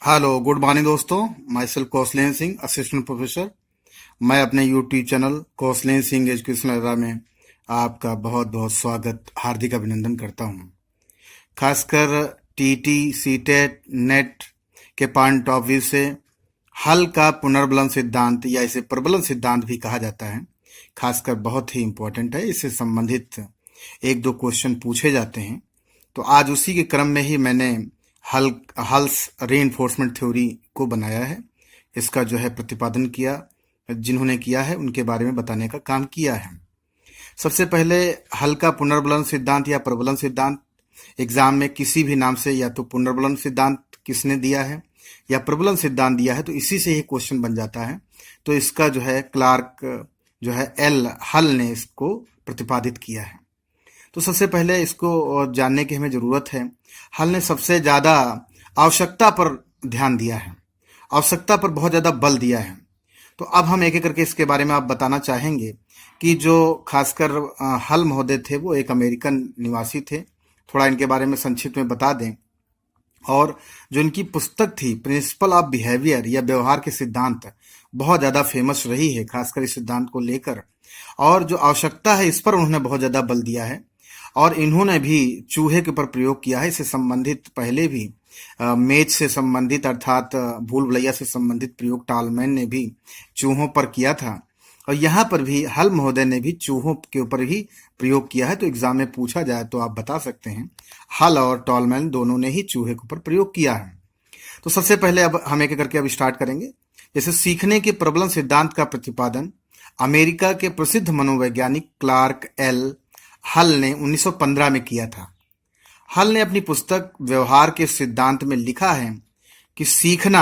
Hello good morning दोस्तों। Myself Kaushalen Singh, assistant professor. मैं अपने YouTube channel Kaushalen Singh education era में आपका बहुत बहुत स्वागत, हार्दिक अभिनंदन करता हूं। खासकर टीटी सीटेट नेट के पॉइंट ऑफ व्यू से हल का पुनर्बलन सिद्धांत या इसे प्रबलन सिद्धांत भी कहा जाता है, खासकर बहुत ही इम्पोर्टेंट है। इससे संबंधित एक दो क्वेश्चन पूछे जाते हैं, तो आज उसी के क्रम में ही मैंने हल्स रीइंफोर्समेंट थ्योरी को बनाया है। इसका जो है प्रतिपादन किया, जिन्होंने किया है उनके बारे में बताने का काम किया है। सबसे पहले हल का पुनर्बलन सिद्धांत या प्रबलन सिद्धांत एग्जाम में किसी भी नाम से या तो पुनर्बलन सिद्धांत किसने दिया है या प्रबलन सिद्धांत दिया है, तो इसी से ही क्वेश्चन बन जाता है। तो इसका जो है क्लार्क जो है एल हल ने इसको प्रतिपादित किया है। तो सबसे पहले इसको जानने की हमें ज़रूरत है। हल ने सबसे ज़्यादा आवश्यकता पर ध्यान दिया है, आवश्यकता पर बहुत ज़्यादा बल दिया है। तो अब हम एक एक करके इसके बारे में आप बताना चाहेंगे कि जो खासकर हल महोदय थे वो एक अमेरिकन निवासी थे। थोड़ा इनके बारे में संक्षिप्त में बता दें। और जो इनकी पुस्तक थी प्रिंसिपल ऑफ बिहेवियर या व्यवहार के सिद्धांत, बहुत ज़्यादा फेमस रही है खासकर इस सिद्धांत को लेकर। और जो आवश्यकता है इस पर उन्होंने बहुत ज़्यादा बल दिया है। और इन्होंने भी चूहे के ऊपर प्रयोग किया है। इससे संबंधित पहले भी मेज से संबंधित अर्थात भूल भुलैया से संबंधित प्रयोग टॉलमैन ने भी चूहों पर किया था, और यहाँ पर भी हल महोदय ने भी चूहों के ऊपर ही प्रयोग किया है। तो एग्जाम में पूछा जाए तो आप बता सकते हैं हल और टॉलमैन दोनों ने ही चूहे के ऊपर प्रयोग किया है। तो सबसे पहले अब हम एक करके अब स्टार्ट करेंगे। जैसे सीखने के प्रबलन सिद्धांत का प्रतिपादन अमेरिका के प्रसिद्ध मनोवैज्ञानिक क्लार्क एल हल ने 1915 में किया था। हल ने अपनी पुस्तक व्यवहार के सिद्धांत में लिखा है कि सीखना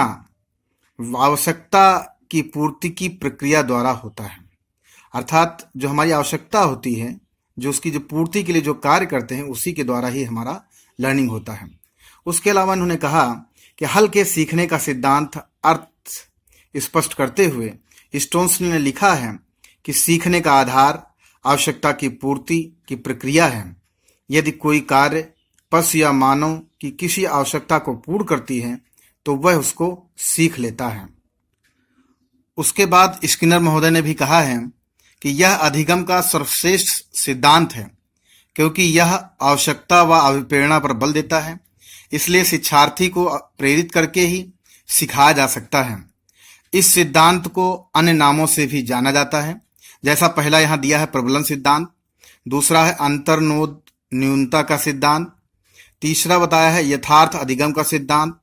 आवश्यकता की पूर्ति की प्रक्रिया द्वारा होता है। अर्थात जो हमारी आवश्यकता होती है, जो उसकी जो पूर्ति के लिए जो कार्य करते हैं, उसी के द्वारा ही हमारा लर्निंग होता है। उसके अलावा उन्होंने कहा कि हल के सीखने का सिद्धांत अर्थ स्पष्ट करते हुए स्टोन्स ने लिखा है कि सीखने का आधार आवश्यकता की पूर्ति की प्रक्रिया है। यदि कोई कार्य पशु या मानव की किसी आवश्यकता को पूर्ण करती है तो वह उसको सीख लेता है। उसके बाद स्किनर महोदय ने भी कहा है कि यह अधिगम का सर्वश्रेष्ठ सिद्धांत है, क्योंकि यह आवश्यकता व अभिप्रेरणा पर बल देता है। इसलिए शिक्षार्थी को प्रेरित करके ही सिखाया जा सकता है। इस सिद्धांत को अन्य नामों से भी जाना जाता है। जैसा पहला यहाँ दिया है प्रबलन सिद्धांत, दूसरा है अंतर्नोद न्यूनता का सिद्धांत, तीसरा बताया है यथार्थ अधिगम का सिद्धांत,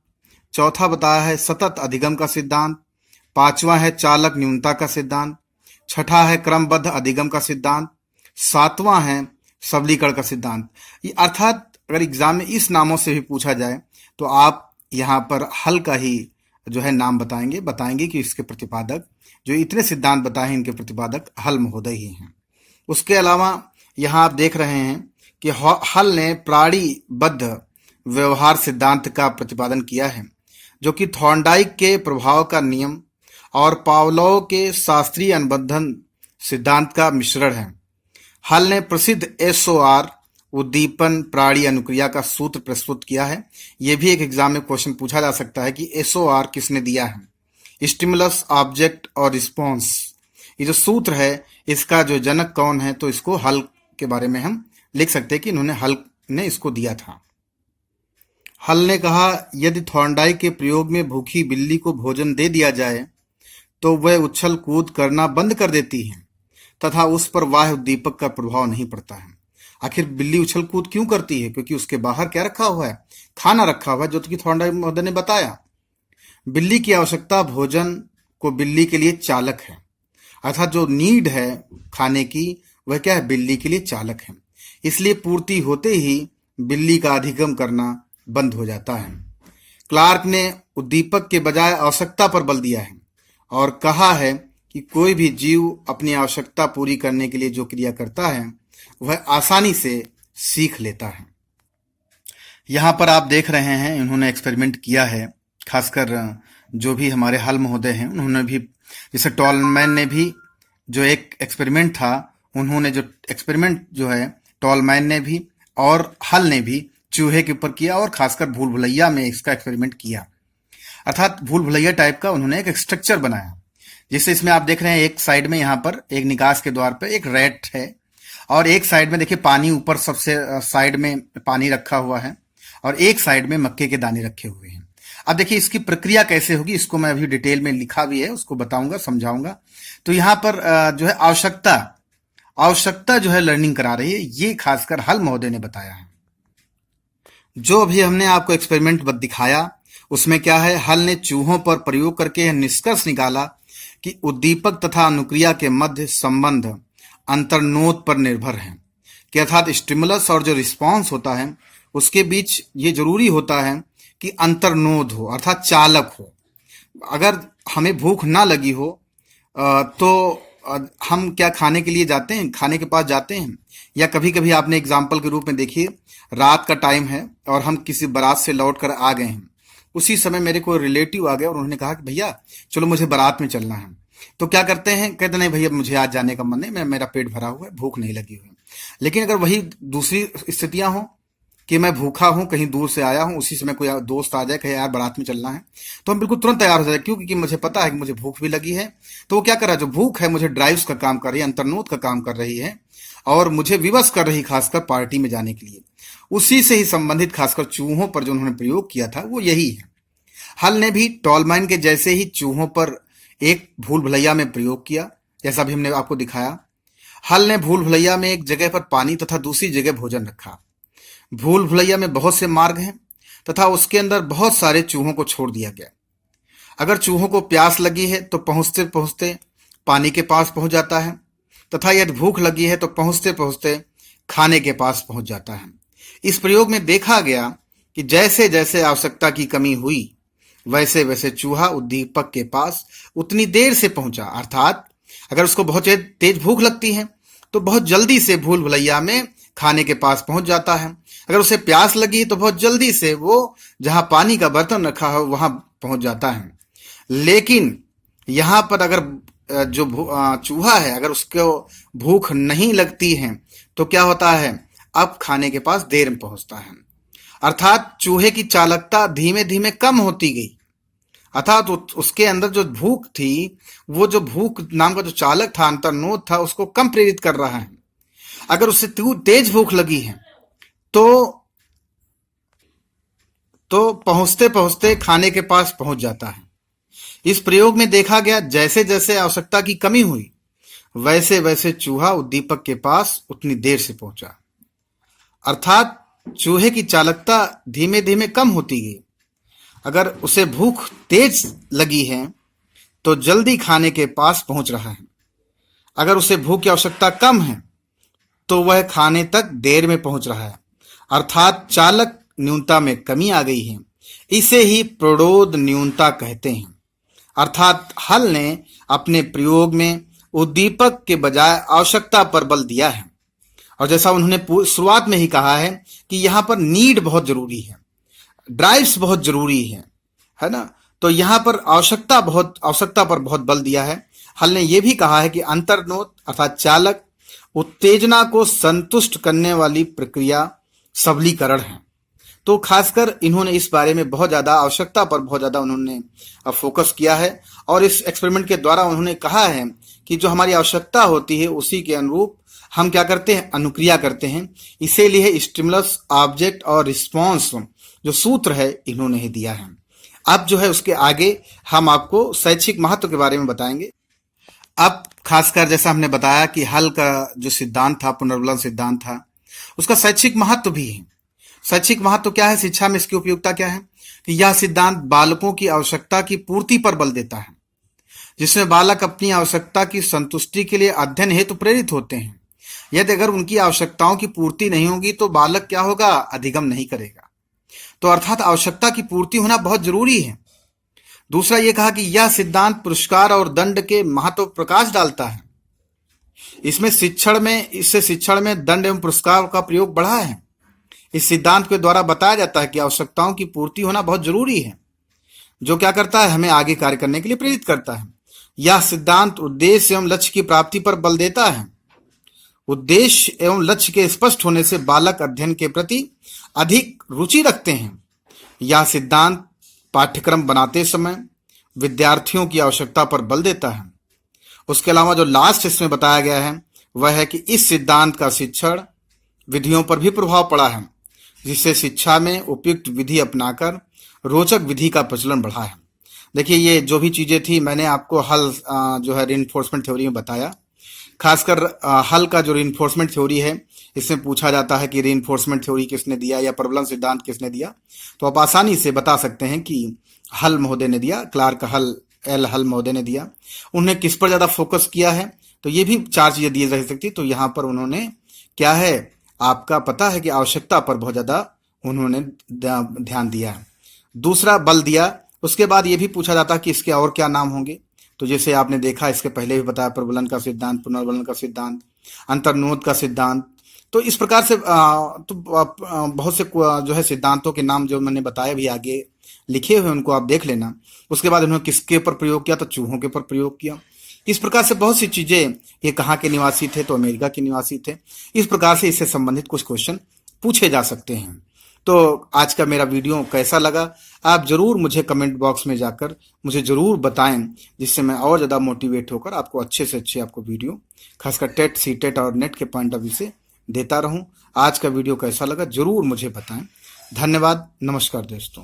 चौथा बताया है सतत अधिगम का सिद्धांत, पांचवा है चालक न्यूनता का सिद्धांत, छठा है क्रमबद्ध अधिगम का सिद्धांत, सातवां है सबलीकरण का सिद्धांत। ये अर्थात अगर एग्जाम में इस नामों से भी पूछा जाए तो आप यहाँ पर हल का ही जो है नाम बताएंगे कि इसके प्रतिपादक जो इतने सिद्धांत बताए हैं, इनके प्रतिपादक हल महोदय ही हैं। उसके अलावा यहाँ आप देख रहे हैं कि हल ने प्राणीबद्ध व्यवहार सिद्धांत का प्रतिपादन किया है, जो कि थॉर्नडाइक के प्रभाव का नियम और पावलोव के शास्त्रीय अनुबंधन सिद्धांत का मिश्रण है। हल ने प्रसिद्ध SOR उद्दीपन प्राणी अनुक्रिया का सूत्र प्रस्तुत किया है। यह भी एक एग्जाम में क्वेश्चन पूछा जा सकता है कि SOR किसने दिया है, स्टिमुलस ऑब्जेक्ट और रिस्पॉन्स। ये जो सूत्र है इसका जो जनक कौन है, तो इसको हल के बारे में हम लिख सकते हैं कि इन्होंने हल ने इसको दिया था। हल ने कहा यदि थॉर्नडाइक के प्रयोग में भूखी बिल्ली को भोजन दे दिया जाए तो वह उछल कूद करना बंद कर देती है तथा उस पर बाह्य उद्दीपक का प्रभाव नहीं पड़ता है। आखिर बिल्ली उछल कूद क्यों करती है? क्योंकि उसके बाहर क्या रखा हुआ है, खाना रखा हुआ है, जो कि थॉर्नडाइक महोदय ने बताया। बिल्ली की आवश्यकता भोजन को बिल्ली के लिए चालक है, अर्थात जो नीड है खाने की वह क्या है, बिल्ली के लिए चालक है। इसलिए पूर्ति होते ही बिल्ली का अधिगम करना बंद हो जाता है। क्लार्क ने उद्दीपक के बजाय आवश्यकता पर बल दिया है और कहा है कि कोई भी जीव अपनी आवश्यकता पूरी करने के लिए जो क्रिया करता है वह आसानी से सीख लेता है। यहाँ पर आप देख रहे हैं इन्होंने एक्सपेरिमेंट किया है, खासकर जो भी हमारे हल महोदय हैं उन्होंने भी, जैसे टॉलमैन ने भी जो एक एक्सपेरिमेंट था, उन्होंने जो एक्सपेरिमेंट जो है टॉलमैन ने भी और हल ने भी चूहे के ऊपर किया और खासकर भूल भुलैया में इसका एक्सपेरिमेंट किया। अर्थात भूल भुलैया टाइप का उन्होंने एक स्ट्रक्चर बनाया। जैसे इसमें आप देख रहे हैं एक साइड में यहाँ पर एक निकास के द्वार पे एक रैट है, और एक साइड में देखिए पानी ऊपर सबसे साइड में पानी रखा हुआ है, और एक साइड में मक्के के दाने रखे हुए हैं। अब देखिए इसकी प्रक्रिया कैसे होगी, इसको मैं अभी डिटेल में लिखा भी है, उसको बताऊंगा, समझाऊंगा। तो यहाँ पर जो है आवश्यकता जो है लर्निंग करा रही है, ये खासकर हल महोदय ने बताया है। जो अभी हमने आपको एक्सपेरिमेंट दिखाया उसमें क्या है, हल ने चूहों पर प्रयोग करके यह निष्कर्ष निकाला कि उद्दीपक तथा अनुक्रिया के मध्य संबंध अंतर्नोद पर निर्भर है, कि अर्थात स्टिमुलस और जो रिस्पॉन्स होता है उसके बीच ये जरूरी होता है कि अंतर्नोद हो, अर्थात चालक हो। अगर हमें भूख ना लगी हो तो हम क्या खाने के लिए जाते हैं, खाने के पास जाते हैं? या कभी कभी आपने एग्जाम्पल के रूप में देखिए, रात का टाइम है और हम किसी बारात से लौट कर आ गए हैं, उसी समय मेरे कोई रिलेटिव आ गया और उन्होंने कहा कि भैया चलो मुझे बारात में चलना है। तो क्या करते हैं, कहते नहीं भैया मुझे आज जाने का मन नहीं, मेरा पेट भरा हुआ है, भूख नहीं लगी हुई। लेकिन अगर वही दूसरी स्थितियां हो कि मैं भूखा हूं, कहीं दूर से आया हूं, उसी समय कोई दोस्त आ जाए कहे यार बारात में चलना है, तो हम बिल्कुल तुरंत तैयार हो जाए। क्यों? क्योंकि मुझे पता है कि मुझे भूख भी लगी है। तो वो क्या कर रहा है, जो भूख है मुझे ड्राइव्स का काम कर रही है, अंतर्नोद का काम कर रही है, और मुझे विवश कर रही खासकर पार्टी में जाने के लिए। उसी से ही संबंधित खासकर चूहों पर जो उन्होंने प्रयोग किया था वो यही है। हल ने भी टॉलमैन के जैसे ही चूहों पर एक भूल भुलैया में प्रयोग किया, जैसा भी हमने आपको दिखाया। हल ने भूल भुलैया में एक जगह पर पानी तथा दूसरी जगह भोजन रखा। भूल भुलैया में बहुत से मार्ग हैं तथा उसके अंदर बहुत सारे चूहों को छोड़ दिया गया। अगर चूहों को प्यास लगी है तो पहुंचते पहुंचते पानी के पास पहुंच जाता है, तथा यदि भूख लगी है तो पहुंचते पहुंचते खाने के पास पहुंच जाता है। इस प्रयोग में देखा गया कि जैसे जैसे आवश्यकता की कमी हुई वैसे वैसे चूहा उद्दीपक के पास उतनी देर से पहुंचा। अर्थात अगर उसको बहुत तेज भूख लगती है तो बहुत जल्दी से भूल भुलैया में खाने के पास पहुंच जाता है। अगर उसे प्यास लगी तो बहुत जल्दी से वो जहां पानी का बर्तन रखा हो वहां पहुंच जाता है। लेकिन यहां पर अगर जो चूहा है अगर उसको भूख नहीं लगती है तो क्या होता है, अब खाने के पास देर में पहुंचता है। अर्थात चूहे की चालकता धीमे धीमे कम होती गई। अर्थात उसके अंदर जो भूख थी, वो जो भूख नाम का जो चालक था, अंतर्नोद था, उसको कम प्रेरित कर रहा है। अगर उसे तेज भूख लगी है तो पहुंचते पहुंचते खाने के पास पहुंच जाता है। इस प्रयोग में देखा गया जैसे जैसे आवश्यकता की कमी हुई वैसे वैसे चूहा उद्दीपक के पास उतनी देर से पहुंचा। अर्थात चूहे की चालकता धीमे धीमे कम होती गई। अगर उसे भूख तेज लगी है तो जल्दी खाने के पास पहुंच रहा है। अगर उसे भूख की आवश्यकता कम है तो वह खाने तक देर में पहुंच रहा है। अर्थात चालक न्यूनता में कमी आ गई है। इसे ही प्रोडोद न्यूनता कहते हैं। अर्थात हल ने अपने प्रयोग में उद्दीपक के बजाय आवश्यकता पर बल दिया है। और जैसा उन्होंने शुरुआत में ही कहा है कि यहाँ पर नीड बहुत जरूरी है, ड्राइव्स बहुत जरूरी है ना। तो यहाँ पर आवश्यकता पर बहुत बल दिया है। हल ने यह भी कहा है कि अंतर्नोद अर्थात चालक उत्तेजना को संतुष्ट करने वाली प्रक्रिया सबलीकरण है। तो खासकर इन्होंने इस बारे में बहुत ज्यादा आवश्यकता पर बहुत ज्यादा उन्होंने फोकस किया है। और इस एक्सपेरिमेंट के द्वारा उन्होंने कहा है कि जो हमारी आवश्यकता होती है उसी के अनुरूप हम क्या करते हैं, अनुक्रिया करते हैं। इसीलिए स्टिमुलस ऑब्जेक्ट और रिस्पॉन्स जो सूत्र है इन्होंने ही दिया है। अब जो है उसके आगे हम आपको शैक्षिक महत्व के बारे में बताएंगे। अब खासकर जैसा हमने बताया कि हल का जो सिद्धांत था, पुनर्बलन सिद्धांत था, उसका शैक्षिक महत्व भी है। शैक्षिक महत्व क्या है, शिक्षा में इसकी उपयोगिता क्या है कि यह सिद्धांत बालकों की आवश्यकता की पूर्ति पर बल देता है, जिसमें बालक अपनी आवश्यकता की संतुष्टि के लिए अध्ययन हेतु प्रेरित होते हैं। यदि अगर उनकी आवश्यकताओं की पूर्ति नहीं होगी तो बालक क्या होगा, अधिगम नहीं करेगा। तो अर्थात आवश्यकता की पूर्ति होना बहुत जरूरी है। दूसरा ये कहा कि यह सिद्धांत पुरस्कार और दंड के महत्व पर प्रकाश डालता है। इससे शिक्षण में दंड एवं पुरस्कार का प्रयोग बढ़ा है। इस सिद्धांत के द्वारा बताया जाता है कि आवश्यकताओं की पूर्ति होना बहुत जरूरी है, जो क्या करता है, हमें आगे कार्य करने के लिए प्रेरित करता है। यह सिद्धांत उद्देश्य एवं लक्ष्य की प्राप्ति पर बल देता है। उद्देश्य एवं लक्ष्य के स्पष्ट होने से बालक अध्ययन के प्रति अधिक रुचि रखते हैं। यह सिद्धांत पाठ्यक्रम बनाते समय विद्यार्थियों की आवश्यकता पर बल देता है। उसके अलावा जो लास्ट इसमें बताया गया है वह है कि इस सिद्धांत का शिक्षण विधियों पर भी प्रभाव पड़ा है, जिससे शिक्षा में उपयुक्त विधि अपनाकर रोचक विधि का प्रचलन बढ़ा है। देखिए, ये जो भी चीजें थी मैंने आपको हल जो है रीइंफोर्समेंट थ्योरी में बताया। खासकर हल का जो रीइंफोर्समेंट थ्योरी है, इसमें पूछा जाता है कि रीइंफोर्समेंट थ्योरी किसने दिया या प्रबलन सिद्धांत किसने दिया, तो आप आसानी से बता सकते हैं कि हल महोदय ने दिया, क्लार्क हल एल हल महोदय ने दिया। उन्होंने किस पर ज्यादा फोकस किया है, तो ये भी चार चीजें दी जा सकती। तो यहाँ पर उन्होंने क्या है, आपका पता है कि आवश्यकता पर बहुत ज्यादा उन्होंने ध्यान दिया है। दूसरा बल दिया। उसके बाद ये भी पूछा जाता है कि इसके और क्या नाम होंगे, तो जैसे आपने देखा इसके पहले भी बताया, प्रबलन का सिद्धांत, पुनर्बलन का सिद्धांत, अंतर्निहित का सिद्धांत। तो इस प्रकार से बहुत से जो है सिद्धांतों के नाम जो मैंने बताया भी आगे लिखे हुए, उनको आप देख लेना। उसके बाद उन्होंने किसके ऊपर प्रयोग किया, तो चूहों के ऊपर प्रयोग किया। इस प्रकार से बहुत सी चीजें, ये कहाँ के निवासी थे, तो अमेरिका के निवासी थे। इस प्रकार से इससे संबंधित कुछ क्वेश्चन पूछे जा सकते हैं। तो आज का मेरा वीडियो कैसा लगा, आप जरूर मुझे कमेंट बॉक्स में जाकर मुझे जरूर बताएं, जिससे मैं और ज़्यादा मोटिवेट होकर आपको अच्छे से अच्छे आपको वीडियो खासकर टेट, सीटेट और नेट के पॉइंट ऑफ व्यू से देता रहूं। आज का वीडियो कैसा लगा जरूर मुझे बताएं। धन्यवाद। नमस्कार दोस्तों।